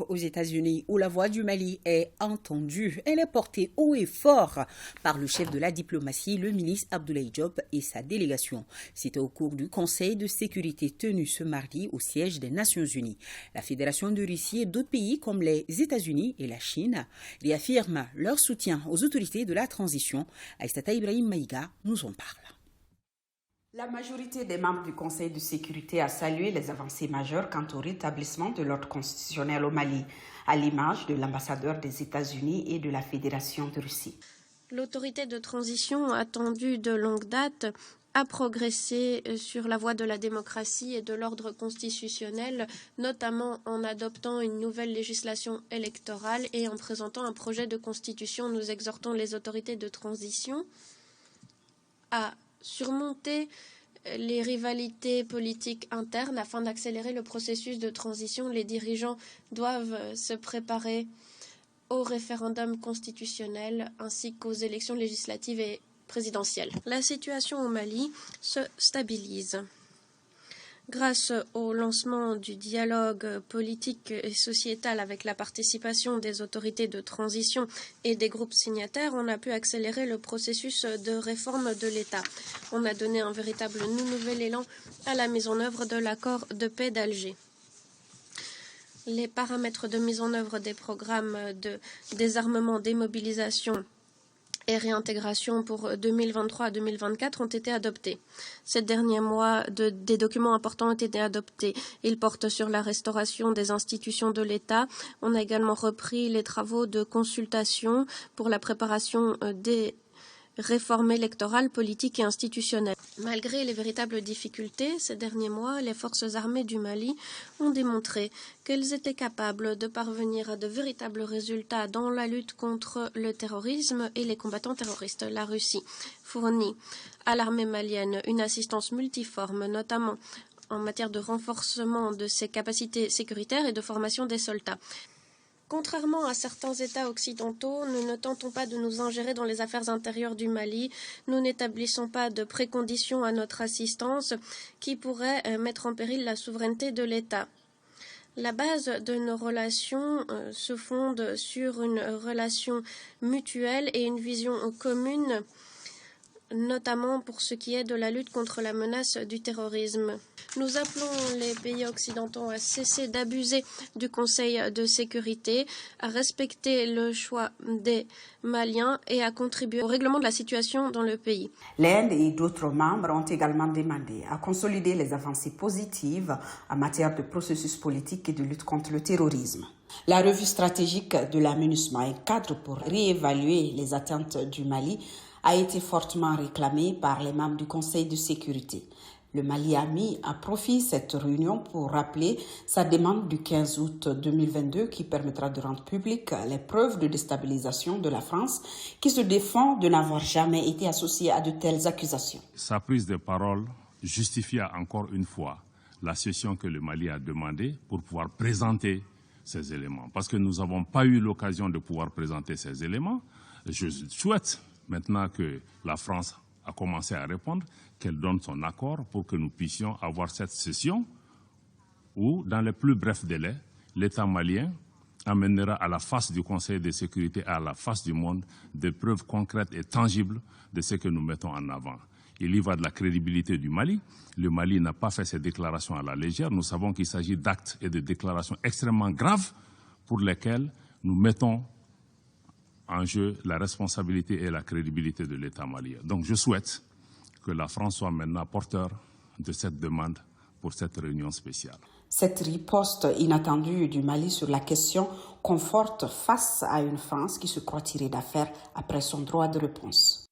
aux États-Unis, où la voix du Mali est entendue. Elle est portée haut et fort par le chef de la diplomatie, le ministre Abdoulaye Diop et sa délégation. C'était au cours du Conseil de sécurité tenu ce mardi au siège des Nations Unies. La Fédération de Russie et d'autres pays comme les États-Unis et la Chine réaffirment leur soutien aux autorités de la transition. Aïssata Ibrahim Maïga nous en parle. La majorité des membres du Conseil de sécurité a salué les avancées majeures quant au rétablissement de l'ordre constitutionnel au Mali, à l'image de l'ambassadeur des États-Unis et de la Fédération de Russie. L'autorité de transition, attendue de longue date, a progressé sur la voie de la démocratie et de l'ordre constitutionnel, notamment en adoptant une nouvelle législation électorale et en présentant un projet de constitution. Nous exhortons les autorités de transition à surmonter les rivalités politiques internes afin d'accélérer le processus de transition. Les dirigeants doivent se préparer au référendum constitutionnel ainsi qu'aux élections législatives et présidentielles. La situation au Mali se stabilise. Grâce au lancement du dialogue politique et sociétal avec la participation des autorités de transition et des groupes signataires, on a pu accélérer le processus de réforme de l'État. On a donné un véritable nouvel élan à la mise en œuvre de l'accord de paix d'Alger. Les paramètres de mise en œuvre des programmes de désarmement, démobilisation et réintégration pour 2023 à 2024 ont été adoptés. Ces derniers mois, des documents importants ont été adoptés. Ils portent sur la restauration des institutions de l'État. On a également repris les travaux de consultation pour la préparation des réformes électorales, politiques et institutionnelles. Malgré les véritables difficultés, ces derniers mois, les forces armées du Mali ont démontré qu'elles étaient capables de parvenir à de véritables résultats dans la lutte contre le terrorisme et les combattants terroristes. La Russie fournit à l'armée malienne une assistance multiforme, notamment en matière de renforcement de ses capacités sécuritaires et de formation des soldats. Contrairement à certains États occidentaux, nous ne tentons pas de nous ingérer dans les affaires intérieures du Mali. Nous n'établissons pas de préconditions à notre assistance qui pourraient mettre en péril la souveraineté de l'État. La base de nos relations se fonde sur une relation mutuelle et une vision commune, notamment pour ce qui est de la lutte contre la menace du terrorisme. Nous appelons les pays occidentaux à cesser d'abuser du Conseil de sécurité, à respecter le choix des Maliens et à contribuer au règlement de la situation dans le pays. L'Inde et d'autres membres ont également demandé à consolider les avancées positives en matière de processus politique et de lutte contre le terrorisme. La revue stratégique de la MINUSMA, un cadre pour réévaluer les attentes du Mali, a été fortement réclamée par les membres du Conseil de sécurité. Le Mali a mis à profit cette réunion pour rappeler sa demande du 15 août 2022 qui permettra de rendre publiques les preuves de déstabilisation de la France qui se défend de n'avoir jamais été associée à de telles accusations. Sa prise de parole justifia encore une fois la session que le Mali a demandée pour pouvoir présenter ces éléments. Parce que nous n'avons pas eu l'occasion de pouvoir présenter ces éléments. Je souhaite maintenant que la France a commencé à répondre, qu'elle donne son accord pour que nous puissions avoir cette session où, dans les plus brefs délais, l'État malien amènera à la face du Conseil de sécurité, à la face du monde, des preuves concrètes et tangibles de ce que nous mettons en avant. Il y va de la crédibilité du Mali. Le Mali n'a pas fait ces déclarations à la légère. Nous savons qu'il s'agit d'actes et de déclarations extrêmement graves pour lesquels nous mettons en jeu la responsabilité et la crédibilité de l'État malien. Donc je souhaite que la France soit maintenant porteur de cette demande pour cette réunion spéciale. Cette riposte inattendue du Mali sur la question conforte face à une France qui se croit tirée d'affaire après son droit de réponse.